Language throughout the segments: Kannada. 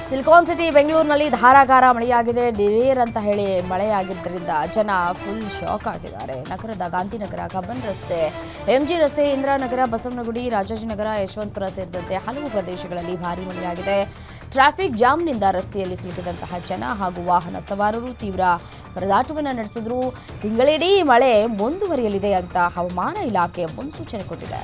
ಸಿಲಿಕಾನ್ ಸಿಟಿ ಬೆಂಗಳೂರಿನಲ್ಲಿ ಧಾರಾಕಾರ ಮಳೆಯಾಗಿದೆ. ದಿಢೀರ್ ಅಂತ ಹೇಳಿ ಮಳೆಯಾಗಿದ್ದರಿಂದ ಜನ ಫುಲ್ ಶಾಕ್ ಆಗಿದ್ದಾರೆ. ನಗರದ ಗಾಂಧಿನಗರ, ಕಬ್ಬನ್ ರಸ್ತೆ, ಎಂಜಿ ರಸ್ತೆ, ಇಂದಿರಾನಗರ, ಬಸವನಗುಡಿ, ರಾಜಾಜಿನಗರ, ಯಶವಂತಪುರ ಸೇರಿದಂತೆ ಹಲವು ಪ್ರದೇಶಗಳಲ್ಲಿ ಭಾರೀ ಮಳೆಯಾಗಿದೆ. ಟ್ರಾಫಿಕ್ ಜಾಮ್ನಿಂದ ರಸ್ತೆಯಲ್ಲಿ ಸಿಲುಕಿದಂತಹ ಜನ ಹಾಗೂ ವಾಹನ ಸವಾರರು ತೀವ್ರ ಪರದಾಟವನ್ನು ನಡೆಸಿದ್ರು. ತಿಂಗಳಿಡೀ ಮಳೆ ಮುಂದುವರಿಯಲಿದೆ ಅಂತ ಹವಾಮಾನ ಇಲಾಖೆ ಮುನ್ಸೂಚನೆ ಕೊಟ್ಟಿದೆ.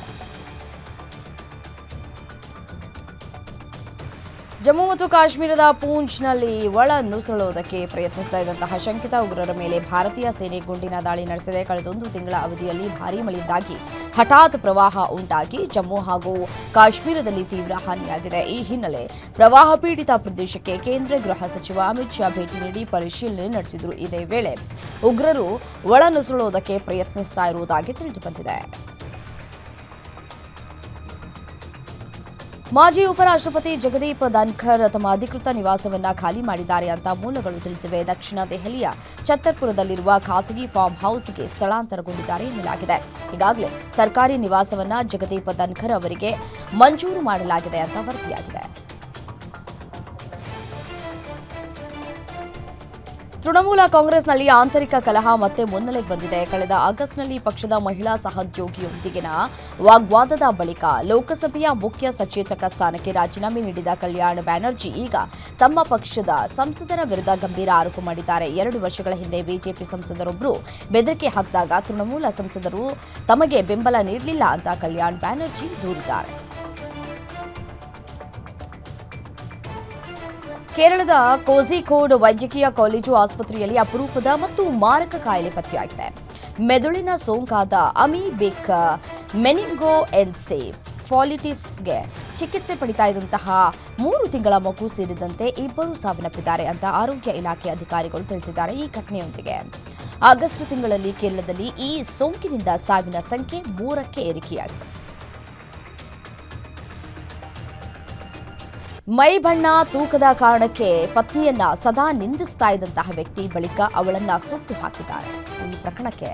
ಜಮ್ಮು ಮತ್ತು ಕಾಶ್ಮೀರದ ಪೂಂಚ್ನಲ್ಲಿ ಒಳ ನುಸುಳುವುದಕ್ಕೆ ಪ್ರಯತ್ನಿಸ್ತಾ ಇದ್ದಂತಹ ಶಂಕಿತ ಉಗ್ರರ ಮೇಲೆ ಭಾರತೀಯ ಸೇನೆ ಗುಂಡಿನ ದಾಳಿ ನಡೆಸಿದೆ. ಕಳೆದೊಂದು ತಿಂಗಳ ಅವಧಿಯಲ್ಲಿ ಭಾರೀ ಮಳೆಯಿಂದಾಗಿ ಹಠಾತ್ ಪ್ರವಾಹ ಉಂಟಾಗಿ ಜಮ್ಮು ಹಾಗೂ ಕಾಶ್ಮೀರದಲ್ಲಿ ತೀವ್ರ ಹಾನಿಯಾಗಿದೆ. ಈ ಹಿನ್ನೆಲೆ ಪ್ರವಾಹ ಪೀಡಿತ ಪ್ರದೇಶಕ್ಕೆ ಕೇಂದ್ರ ಗೃಹ ಸಚಿವ ಅಮಿತ್ ಶಾ ಭೇಟಿ ನೀಡಿ ಪರಿಶೀಲನೆ ನಡೆಸಿದರು. ಇದೇ ವೇಳೆ ಉಗ್ರರು ಒಳ ನುಸುಳುವುದಕ್ಕೆ ಪ್ರಯತ್ನಿಸ್ತಾ ಇರುವುದಾಗಿ ತಿಳಿದುಬಂದಿದೆ. ಮಾಜಿ ಉಪರಾಷ್ಟ್ರಪತಿ ಜಗದೀಪ್ ಧನ್ಖರ್ ತಮ್ಮ ಅಧಿಕೃತ ನಿವಾಸವನ್ನ ಖಾಲಿ ಮಾಡಿದ್ದಾರೆ ಅಂತ ಮೂಲಗಳು ತಿಳಿಸಿವೆ. ದಕ್ಷಿಣ ದೆಹಲಿಯ ಛತ್ತರ್ಪುರದಲ್ಲಿರುವ ಖಾಸಗಿ ಫಾರ್ಮ್ ಹೌಸ್ಗೆ ಸ್ಥಳಾಂತರಗೊಂಡಿದ್ದಾರೆ ಎನ್ನಲಾಗಿದೆ. ಈಗಾಗಲೇ ಸರ್ಕಾರಿ ನಿವಾಸವನ್ನ ಜಗದೀಪ್ ಧನ್ಖರ್ ಅವರಿಗೆ ಮಂಜೂರು ಮಾಡಲಾಗಿದೆ ಅಂತ ವರದಿಯಾಗಿದೆ. ತೃಣಮೂಲ ಕಾಂಗ್ರೆಸ್ನಲ್ಲಿ ಆಂತರಿಕ ಕಲಹ ಮತ್ತೆ ಮುನ್ನೆಲೆಗೆ ಬಂದಿದೆ. ಕಳೆದ ಆಗಸ್ಟ್ನಲ್ಲಿ ಪಕ್ಷದ ಮಹಿಳಾ ಸಹೋದ್ಯೋಗಿಯೊಂದಿಗಿನ ವಾಗ್ವಾದದ ಬಳಿಕ ಲೋಕಸಭೆಯ ಮುಖ್ಯ ಸಚೇತಕ ಸ್ಥಾನಕ್ಕೆ ರಾಜೀನಾಮೆ ನೀಡಿದ ಕಲ್ಯಾಣ್ ಬ್ಯಾನರ್ಜಿ ಈಗ ತಮ್ಮ ಪಕ್ಷದ ಸಂಸದರ ವಿರುದ್ಧ ಗಂಭೀರ ಆರೋಪ ಮಾಡಿದ್ದಾರೆ. 2 ವರ್ಷಗಳ ಹಿಂದೆ ಬಿಜೆಪಿ ಸಂಸದರೊಬ್ಬರು ಬೆದರಿಕೆ ಹಾಕಿದಾಗ ತೃಣಮೂಲ ಸಂಸದರು ತಮಗೆ ಬೆಂಬಲ ನೀಡಲಿಲ್ಲ ಅಂತ ಕಲ್ಯಾಣ್ ಬ್ಯಾನರ್ಜಿ ದೂರಿದ್ದಾರೆ. ಕೇರಳದ ಕೋಝಿಕೋಡ್ ವೈದ್ಯಕೀಯ ಕಾಲೇಜು ಆಸ್ಪತ್ರೆಯಲ್ಲಿ ಅಪರೂಪದ ಮತ್ತು ಮಾರಕ ಕಾಯಿಲೆ ಪತ್ತೆಯಾಗಿದೆ. ಮೆದುಳಿನ ಸೋಂಕಾದ ಅಮೀಬಿಕ್ ಮೆನಿಂಗೋಎನ್ಸೆಫಾಲಿಟಿಸ್ಗೆ ಚಿಕಿತ್ಸೆ ಪಡಿತಾ ಇದ್ದಂತಹ 3 ತಿಂಗಳ ಮಗು ಸೇರಿದಂತೆ 2 ಸಾವನ್ನಪ್ಪಿದ್ದಾರೆ ಅಂತ ಆರೋಗ್ಯ ಇಲಾಖೆ ಅಧಿಕಾರಿಗಳು ತಿಳಿಸಿದ್ದಾರೆ. ಈ ಘಟನೆಯೊಂದಿಗೆ ಆಗಸ್ಟ್ ತಿಂಗಳಲ್ಲಿ ಕೇರಳದಲ್ಲಿ ಈ ಸೋಂಕಿನಿಂದ ಸಾವಿನ ಸಂಖ್ಯೆ 3ಕ್ಕೆ ಏರಿಕೆಯಾಗಿದೆ. ಮೈ ಬಣ್ಣ, ತೂಕದ ಕಾರಣಕ್ಕೆ ಪತ್ನಿಯನ್ನ ಸದಾ ನಿಂದಿಸ್ತಾ ಇದ್ದಂತಹ ವ್ಯಕ್ತಿ ಬಳಿಕ ಅವಳನ್ನ ಸುಟ್ಟು ಹಾಕಿದ್ದಾರೆ. ಈ ಪ್ರಕರಣಕ್ಕೆ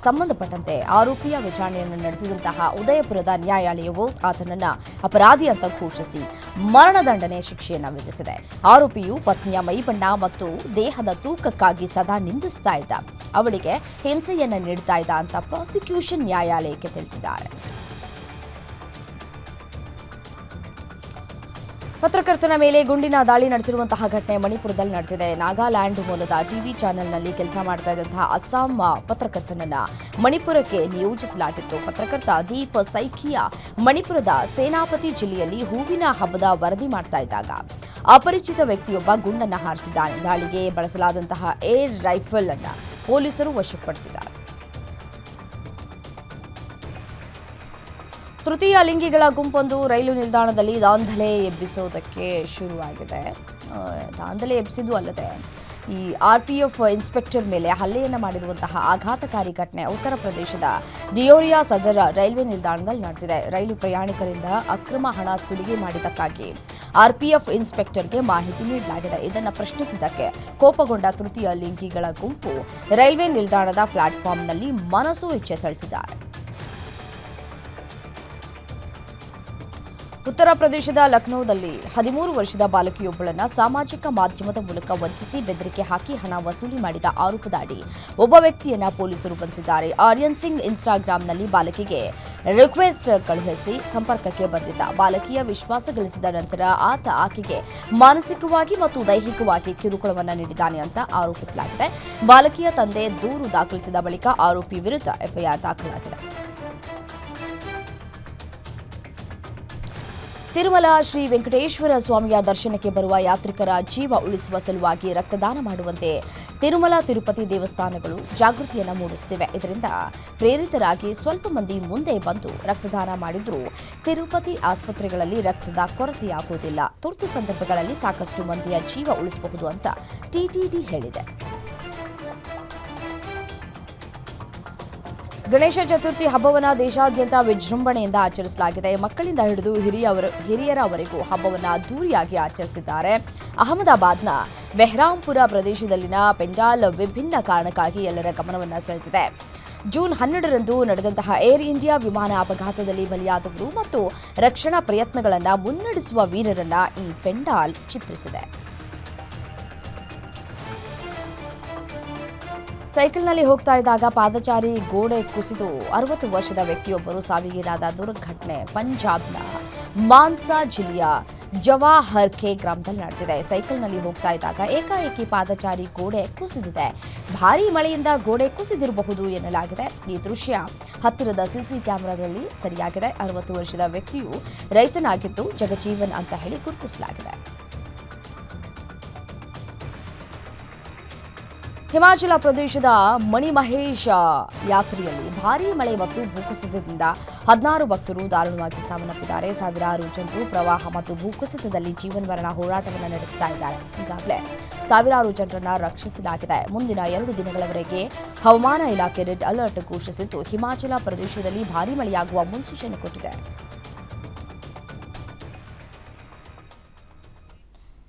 ಸಂಬಂಧಪಟ್ಟಂತೆ ಆರೋಪಿಯ ವಿಚಾರಣೆಯನ್ನು ನಡೆಸಿದಂತಹ ಉದಯಪುರದ ನ್ಯಾಯಾಲಯವು ಆತನನ್ನ ಅಪರಾಧಿ ಅಂತ ಘೋಷಿಸಿ ಮರಣದಂಡನೆ ಶಿಕ್ಷೆಯನ್ನು ವಿಧಿಸಿದೆ. ಆರೋಪಿಯು ಪತ್ನಿಯ ಮೈಬಣ್ಣ ಮತ್ತು ದೇಹದ ತೂಕಕ್ಕಾಗಿ ಸದಾ ನಿಂದಿಸ್ತಾ ಇದ್ದ, ಅವಳಿಗೆ ಹಿಂಸೆಯನ್ನ ನೀಡ್ತಾ ಇದ್ದ ಅಂತ ಪ್ರಾಸಿಕ್ಯೂಷನ್ ನ್ಯಾಯಾಲಯಕ್ಕೆ ತಿಳಿಸಿದ್ದಾರೆ. ಪತ್ರಕರ್ತನ ಮೇಲೆ ಗುಂಡಿನ ದಾಳಿ ನಡೆಸಿರುವಂತಹ ಘಟನೆ ಮಣಿಪುರದಲ್ಲಿ ನಡೆದಿದೆ. ನಾಗಾಲ್ಯಾಂಡ್ ಮೂಲದ ಟಿವಿ ಚಾನೆಲ್ನಲ್ಲಿ ಕೆಲಸ ಮಾಡ್ತಾ ಇದ್ದಂತಹ ಅಸ್ಸಾಂ ಪತ್ರಕರ್ತನನ್ನ ಮಣಿಪುರಕ್ಕೆ ನಿಯೋಜಿಸಲಾಗಿತ್ತು. ಪತ್ರಕರ್ತ ದೀಪ್ ಸೈಕಿಯಾ ಮಣಿಪುರದ ಸೇನಾಪತಿ ಜಿಲ್ಲೆಯಲ್ಲಿ ಹೂವಿನ ಹಬ್ಬದ ವರದಿ ಮಾಡ್ತಾ ಇದ್ದಾಗ ಅಪರಿಚಿತ ವ್ಯಕ್ತಿಯೊಬ್ಬ ಗುಂಡನ್ನ ಹಾರಿಸಿದ್ದಾನೆ. ದಾಳಿಗೆ ಬಳಸಲಾದಂತಹ ಏರ್ ರೈಫಲ್ ಅನ್ನ ಪೊಲೀಸರು ವಶಕ್ಕೆ ಪಡೆದಿದ್ದಾರೆ. ತೃತೀಯ ಲಿಂಗಿಗಳ ಗುಂಪೊಂದು ರೈಲು ನಿಲ್ದಾಣದಲ್ಲಿ ದಾಂಧಲೆ ಎಬ್ಬಿಸೋದಕ್ಕೆ ಶುರುವಾಗಿದೆ. ದಾಂಧಲೆ ಎಬ್ಬಿಸಿದ್ದು ಅಲ್ಲದೆ ಈ ಆರ್ಪಿಎಫ್ ಇನ್ಸ್ಪೆಕ್ಟರ್ ಮೇಲೆ ಹಲ್ಲೆಯನ್ನು ಮಾಡಿರುವಂತಹ ಆಘಾತಕಾರಿ ಘಟನೆ ಉತ್ತರ ಪ್ರದೇಶದ ಡಿಯೋರಿಯಾ ಸದರ ರೈಲ್ವೆ ನಿಲ್ದಾಣದಲ್ಲಿ ನಡೆದಿದೆ. ರೈಲು ಪ್ರಯಾಣಿಕರಿಂದ ಅಕ್ರಮ ಹಣ ಸುಲಿಗೆ ಮಾಡಿದ್ದಕ್ಕಾಗಿ ಆರ್ಪಿಎಫ್ ಇನ್ಸ್ಪೆಕ್ಟರ್ಗೆ ಮಾಹಿತಿ ನೀಡಲಾಗಿದೆ. ಇದನ್ನು ಪ್ರಶ್ನಿಸಿದ್ದಕ್ಕೆ ಕೋಪಗೊಂಡ ತೃತೀಯ ಲಿಂಗಿಗಳ ಗುಂಪು ರೈಲ್ವೆ ನಿಲ್ದಾಣದ ಪ್ಲಾಟ್ಫಾರ್ಮ್ನಲ್ಲಿ ಮನಸು ಇಚ್ಛೆ ಥಳಿಸಿದ್ದಾರೆ. ಉತ್ತರ ಪ್ರದೇಶದ ಲಖನೌದಲ್ಲಿ 13 ವರ್ಷದ ಬಾಲಕಿಯೊಬ್ಬಳನ್ನ ಸಾಮಾಜಿಕ ಮಾಧ್ಯಮದ ಮೂಲಕ ವಂಚಿಸಿ ಬೆದರಿಕೆ ಹಾಕಿ ಹಣ ವಸೂಲಿ ಮಾಡಿದ ಆರೋಪದಡಿ ಒಬ್ಬ ವ್ಯಕ್ತಿಯನ್ನ ಪೊಲೀಸರು ಬಂಧಿಸಿದ್ದಾರೆ. ಆರ್ಯನ್ ಸಿಂಗ್ ಇನ್ಸ್ಟಾಗ್ರಾಂನಲ್ಲಿ ಬಾಲಕಿಗೆ ರಿಕ್ವೆಸ್ಟ್ ಕಳುಹಿಸಿ ಸಂಪರ್ಕಕ್ಕೆ ಬಂದಿದ್ದ. ಬಾಲಕಿಯ ವಿಶ್ವಾಸ ಗಳಿಸಿದ ನಂತರ ಆತ ಆಕೆಗೆ ಮಾನಸಿಕವಾಗಿ ಮತ್ತು ದೈಹಿಕವಾಗಿ ಕಿರುಕುಳವನ್ನು ನೀಡಿದ್ದಾನೆ ಅಂತ ಆರೋಪಿಸಲಾಗಿದೆ. ಬಾಲಕಿಯ ತಂದೆ ದೂರು ದಾಖಲಿಸಿದ ಬಳಿಕ ಆರೋಪಿ ವಿರುದ್ಧ ಎಫ್ಐಆರ್ ದಾಖಲಾಗಿದೆ. ತಿರುಮಲ ಶ್ರೀ ವೆಂಕಟೇಶ್ವರ ಸ್ವಾಮಿಯ ದರ್ಶನಕ್ಕೆ ಬರುವ ಯಾತ್ರಿಕರ ಜೀವ ಉಳಿಸುವ ಸಲುವಾಗಿ ರಕ್ತದಾನ ಮಾಡುವಂತೆ ತಿರುಮಲ ತಿರುಪತಿ ದೇವಸ್ಥಾನಗಳು ಜಾಗೃತಿಯನ್ನು ಮೂಡಿಸುತ್ತಿವೆ. ಇದರಿಂದ ಪ್ರೇರಿತರಾಗಿ ಸ್ವಲ್ಪ ಮಂದಿ ಮುಂದೆ ಬಂದು ರಕ್ತದಾನ ಮಾಡಿದ್ರೂ ತಿರುಪತಿ ಆಸ್ಪತ್ರೆಗಳಲ್ಲಿ ರಕ್ತದ ಕೊರತೆಯಾಗುವುದಿಲ್ಲ. ತುರ್ತು ಸಂದರ್ಭಗಳಲ್ಲಿ ಸಾಕಷ್ಟು ಮಂದಿಯ ಜೀವ ಉಳಿಸಬಹುದು ಅಂತ ಟಿಟಿಡಿ ಹೇಳಿದೆ. ಗಣೇಶ ಚತುರ್ಥಿ ಹಬ್ಬವನ್ನು ದೇಶಾದ್ಯಂತ ವಿಜೃಂಭಣೆಯಿಂದ ಆಚರಿಸಲಾಗಿದೆ. ಮಕ್ಕಳಿಂದ ಹಿಡಿದು ಹಿರಿಯರವರೆಗೂ ಹಬ್ಬವನ್ನು ಅದ್ದೂರಿಯಾಗಿ ಆಚರಿಸಿದ್ದಾರೆ. ಅಹಮದಾಬಾದ್ನ ಬೆಹ್ರಾಂಪುರ ಪ್ರದೇಶದಲ್ಲಿನ ಪೆಂಡಾಲ್ ವಿಭಿನ್ನ ಕಾರಣಕ್ಕಾಗಿ ಎಲ್ಲರ ಗಮನವನ್ನು ಸೆಳೆದಿದೆ. ಜೂನ್ 12ರಂದು ನಡೆದಂತಹ ಏರ್ ಇಂಡಿಯಾ ವಿಮಾನ ಅಪಘಾತದಲ್ಲಿ ಬಲಿಯಾದವರು ಮತ್ತು ರಕ್ಷಣಾ ಪ್ರಯತ್ನಗಳನ್ನು ಮುನ್ನಡೆಸುವ ವೀರರನ್ನ ಈ ಪೆಂಡಾಲ್ ಚಿತ್ರಿಸಿದೆ. ಸೈಕಲ್ನಲ್ಲಿ ಹೋಗ್ತಾ ಇದ್ದಾಗ ಪಾದಚಾರಿ ಗೋಡೆ ಕುಸಿದು 60 ವರ್ಷದ ವ್ಯಕ್ತಿಯೊಬ್ಬರು ಸಾವಿಗೀಡಾದ ದುರ್ಘಟನೆ ಪಂಜಾಬ್ನ ಮಾನ್ಸಾ ಜಿಲ್ಲೆಯ ಜವಾಹರ್ಕೆ ಗ್ರಾಮದಲ್ಲಿ ನಡೆದಿದೆ. ಸೈಕಲ್ನಲ್ಲಿ ಹೋಗ್ತಾ ಇದ್ದಾಗ ಏಕಾಏಕಿ ಪಾದಚಾರಿ ಗೋಡೆ ಕುಸಿದಿದೆ. ಭಾರೀ ಮಳೆಯಿಂದ ಗೋಡೆ ಕುಸಿದಿರಬಹುದು ಎನ್ನಲಾಗಿದೆ. ಈ ದೃಶ್ಯ ಹತ್ತಿರದ ಸಿಸಿ ಕ್ಯಾಮೆರಾದಲ್ಲಿ ಸರಿಯಾಗಿದೆ. 60 ವರ್ಷದ ವ್ಯಕ್ತಿಯು ರೈತನಾಗಿದ್ದು ಜಗಜೀವನ್ ಅಂತ ಹೇಳಿ ಗುರುತಿಸಲಾಗಿದೆ. ಹಿಮಾಚಲ ಪ್ರದೇಶದ ಮಣಿಮಹೇಶ ಯಾತ್ರೆಯಲ್ಲಿ ಭಾರೀ ಮಳೆ ಮತ್ತು ಭೂಕುಸಿತದಿಂದ 16 ಭಕ್ತರು ದಾರುಣವಾಗಿ ಸಾವನ್ನಪ್ಪಿದ್ದಾರೆ. ಸಾವಿರಾರು ಜನರು ಪ್ರವಾಹ ಮತ್ತು ಭೂಕುಸಿತದಲ್ಲಿ ಜೀವನ್ಮರಣ ಹೋರಾಟವನ್ನು ನಡೆಸ್ತಾ ಇದ್ದಾರೆ. ಈಗಾಗಲೇ ಸಾವಿರಾರು ಜನರನ್ನು ರಕ್ಷಿಸಲಾಗಿದೆ. ಮುಂದಿನ 2 ದಿನಗಳವರೆಗೆ ಹವಾಮಾನ ಇಲಾಖೆ ರೆಡ್ ಅಲರ್ಟ್ ಘೋಷಿಸಿದ್ದು ಹಿಮಾಚಲ ಪ್ರದೇಶದಲ್ಲಿ ಭಾರೀ ಮಳೆಯಾಗುವ ಮುನ್ಸೂಚನೆ ಕೊಟ್ಟಿದೆ.